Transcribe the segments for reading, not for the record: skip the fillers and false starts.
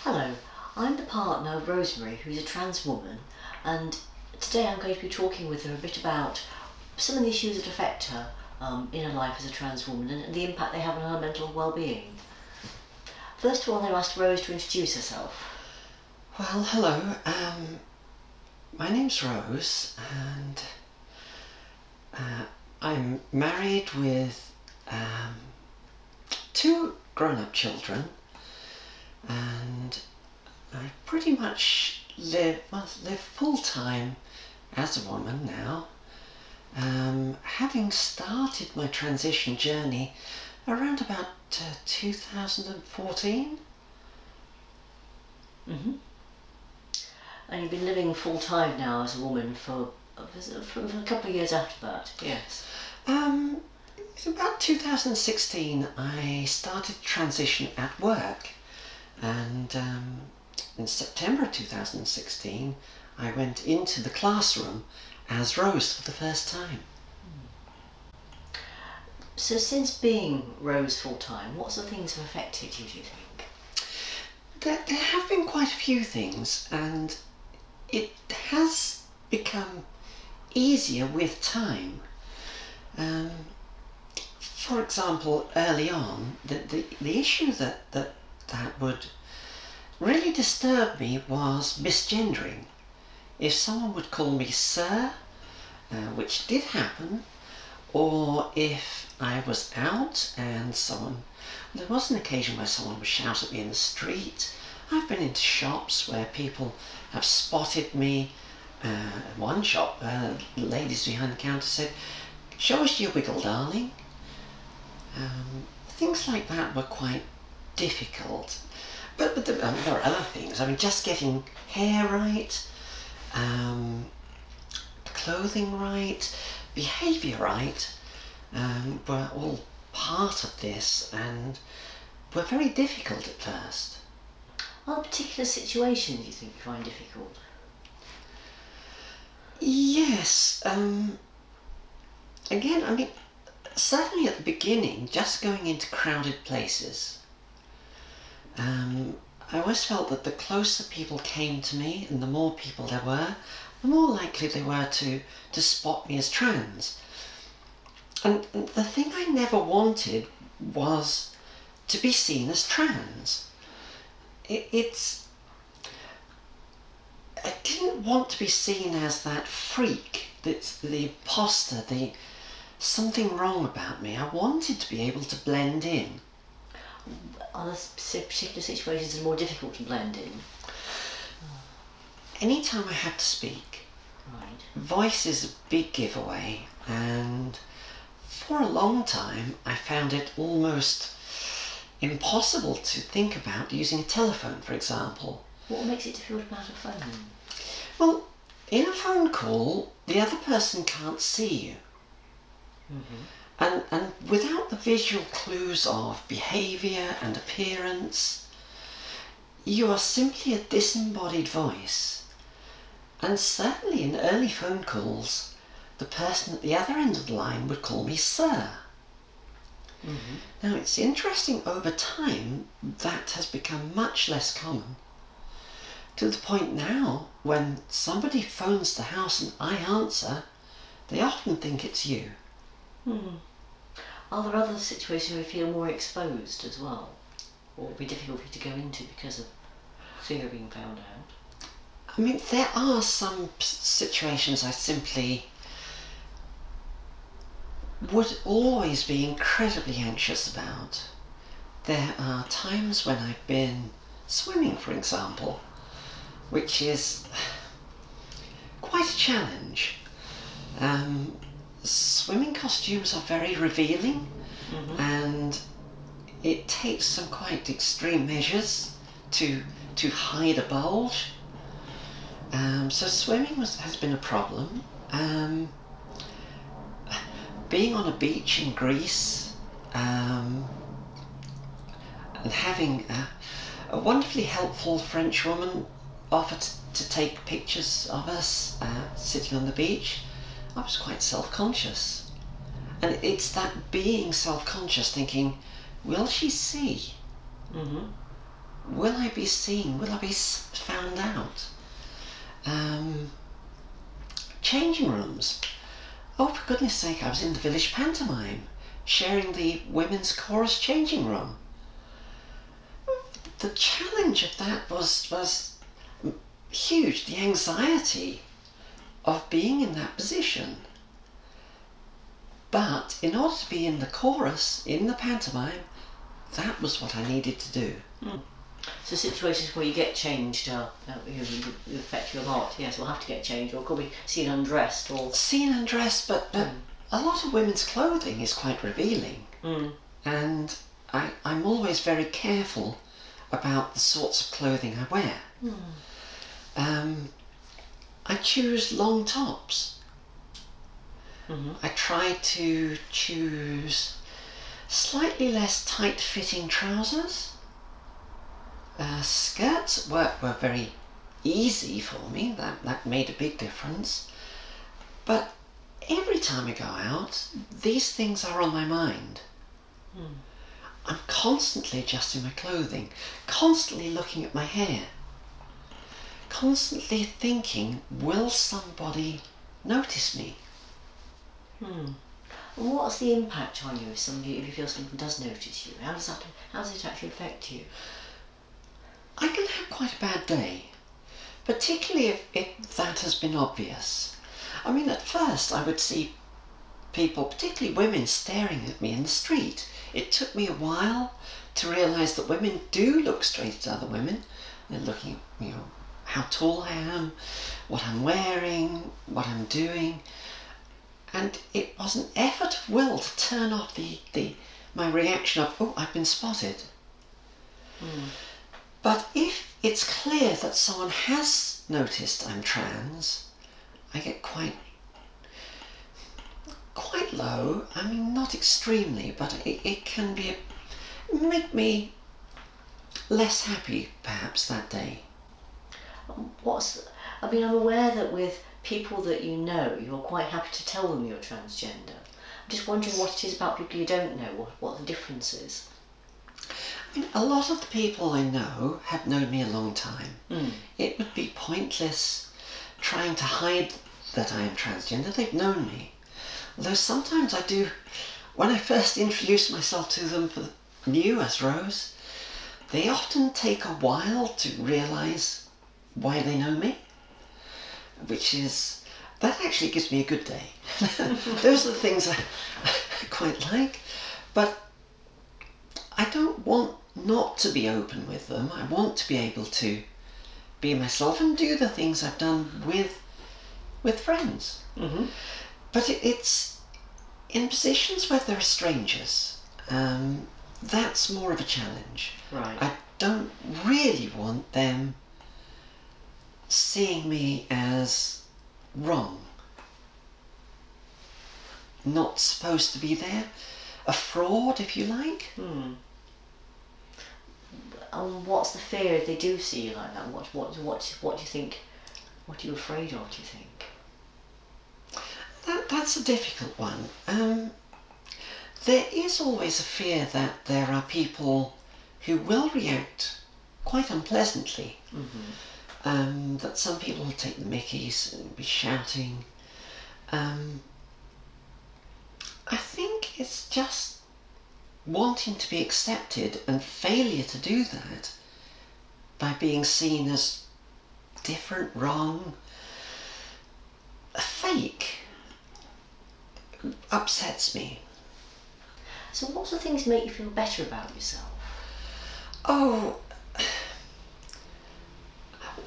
Hello, I'm the partner of Rosemary, who's a trans woman, and today I'm going to be talking with her a bit about some of the issues that affect her in her life as a trans woman and the impact they have on her mental well-being. First of all, I asked Rose to introduce herself. Well, hello, my name's Rose, and I'm married with two grown-up children, and I pretty much live full-time as a woman now, having started my transition journey around about 2014. And you've been living full-time now as a woman for a couple of years after that, yes? About 2016 I started transition at work, and in September 2016 I went into the classroom as Rose for the first time. So since being Rose full-time, what sort of things have affected you, do you think? There have been quite a few things, and it has become easier with time. For example, early on, the issue that would really disturb me was misgendering. If someone would call me sir, which did happen, or if I was out and there was an occasion where someone would shout at me in the street. I've been into shops where people have spotted me. One shop, the ladies behind the counter said, "Show us your wiggle, darling." Things like that were quite difficult. But there are other things. I mean, just getting hair right, clothing right, behaviour right, were all part of this and were very difficult at first. What particular situations do you think you find difficult? Yes, again, I mean, certainly at the beginning, just going into crowded places, I always felt that the closer people came to me and the more people there were, the more likely they were to spot me as trans. And the thing I never wanted was to be seen as trans. I didn't want to be seen as that freak, that's the imposter, something wrong about me. I wanted to be able to blend in. Are there particular situations that are more difficult to blend in? Anytime I have to speak, Right. Voice is a big giveaway, and for a long time I found it almost impossible to think about using a telephone, for example. What makes it difficult about a phone? Well, in a phone call, the other person can't see you. And without the visual clues of behaviour and appearance, you are simply a disembodied voice. And certainly in early phone calls, the person at the other end of the line would call me sir. Now, it's interesting, over time that has become much less common, to the point now when somebody phones the house and I answer, they often think it's you. Are there other situations where you feel more exposed as well, or would be difficult for you to go into because of fear of being found out? I mean, there are some situations I simply would always be incredibly anxious about. There are times when I've been swimming, for example, which is quite a challenge. Swimming costumes are very revealing, and it takes some quite extreme measures to hide a bulge. So swimming has been a problem. Being on a beach in Greece, and having a wonderfully helpful French woman offered to take pictures of us sitting on the beach, I was quite self-conscious. And it's that being self-conscious, thinking, will she see? will I be seen? Will I be found out? Changing rooms. Oh, for goodness sake, I was in the village pantomime, sharing the women's chorus changing room. The challenge of that was huge, the anxiety of being in that position. But in order to be in the chorus, in the pantomime, that was what I needed to do. So situations where you get changed affect you a lot. Yes, we'll have to get changed, or could be seen undressed, or seen undressed. But a lot of women's clothing is quite revealing, and I'm always very careful about the sorts of clothing I wear. I choose long tops. I try to choose slightly less tight-fitting trousers. Skirts were very easy for me, that made a big difference. But every time I go out, these things are on my mind. I'm constantly adjusting my clothing, constantly looking at my hair, constantly thinking, will somebody notice me? And what's the impact on you if you feel something does notice you? How does it actually affect you? I can have quite a bad day, particularly if that has been obvious. I mean, at first I would see people, particularly women, staring at me in the street. It took me a while to realise that women do look straight at other women. They're looking at, how tall I am, what I'm wearing, what I'm doing. And it was an effort of will to turn off my reaction of, oh, I've been spotted. But if it's clear that someone has noticed I'm trans, I get quite low. I mean, not extremely, but it can make me less happy, perhaps, that day. I'm aware that with people that you know, you're quite happy to tell them you're transgender. I'm just wondering what it is about people you don't know, what the difference is. I mean, a lot of the people I know have known me a long time. It would be pointless trying to hide that I am transgender. They've known me. Although sometimes I do, when I first introduce myself to them new as Rose, they often take a while to realise why they know me, that actually gives me a good day. Those are the things I quite like, but I don't want not to be open with them. I want to be able to be myself and do the things I've done with friends. But it's in positions where there are strangers. That's more of a challenge. Right. I don't really want them seeing me as wrong, not supposed to be there, a fraud, if you like. And what's the fear if they do see you like that? What do you think? What are you afraid of, do you think? That's a difficult one. There is always a fear that there are people who will react quite unpleasantly. That some people will take the mickeys and be shouting. I think it's just wanting to be accepted and failure to do that by being seen as different, wrong, fake, upsets me. So what sort of things make you feel better about yourself? Oh,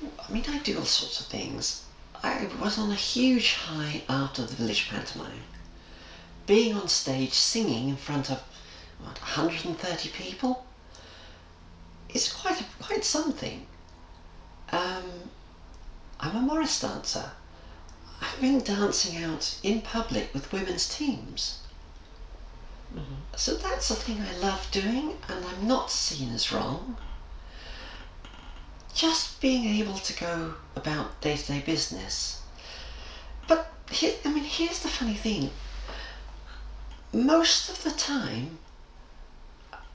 I mean, I do all sorts of things. I was on a huge high after the village pantomime. Being on stage singing in front of 130 people is quite something. I'm a Morris dancer. I've been dancing out in public with women's teams. So that's a thing I love doing, and I'm not seen as wrong. Just being able to go about day-to-day business. But here's the funny thing. Most of the time,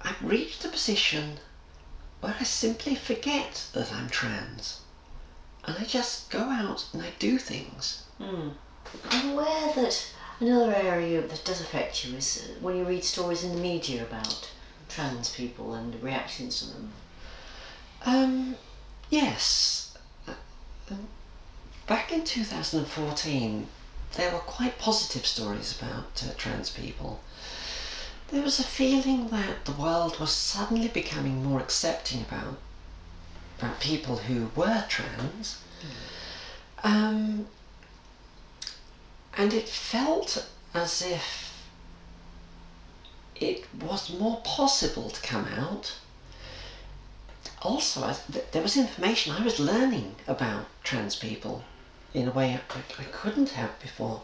I've reached a position where I simply forget that I'm trans. And I just go out and I do things. I'm aware that another area that does affect you is when you read stories in the media about trans people and reactions to them. Yes. Back in 2014, there were quite positive stories about trans people. There was a feeling that the world was suddenly becoming more accepting about people who were trans. And it felt as if it was more possible to come out. Also, there was information I was learning about trans people in a way I couldn't have before.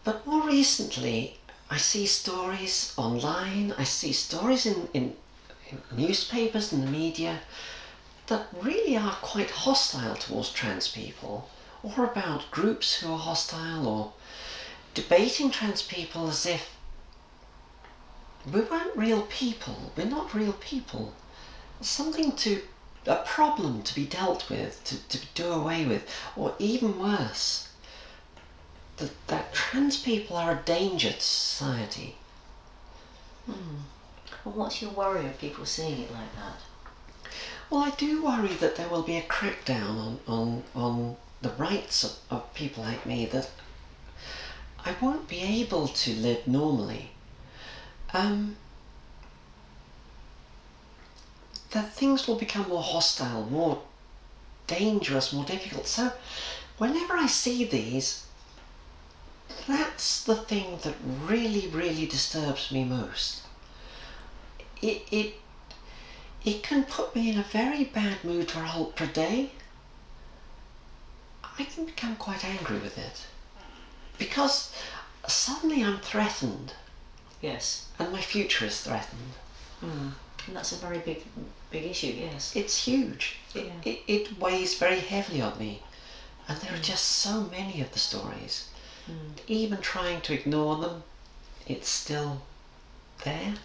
But more recently, I see stories online, I see stories in newspapers and the media that really are quite hostile towards trans people, or about groups who are hostile, or debating trans people as if we weren't real people, we're not real people. A problem to be dealt with, to do away with, or even worse, that trans people are a danger to society. Well, what's your worry of people seeing it like that? Well, I do worry that there will be a crackdown on the rights of people like me, that I won't be able to live normally. That things will become more hostile, more dangerous, more difficult. So whenever I see these, that's the thing that really, really disturbs me most. It can put me in a very bad mood for a day. I can become quite angry with it, because suddenly I'm threatened. Yes. And my future is threatened. And that's a very big issue, yes. It's huge. Yeah. It weighs very heavily on me. And there are just so many of the stories. Even trying to ignore them, it's still there.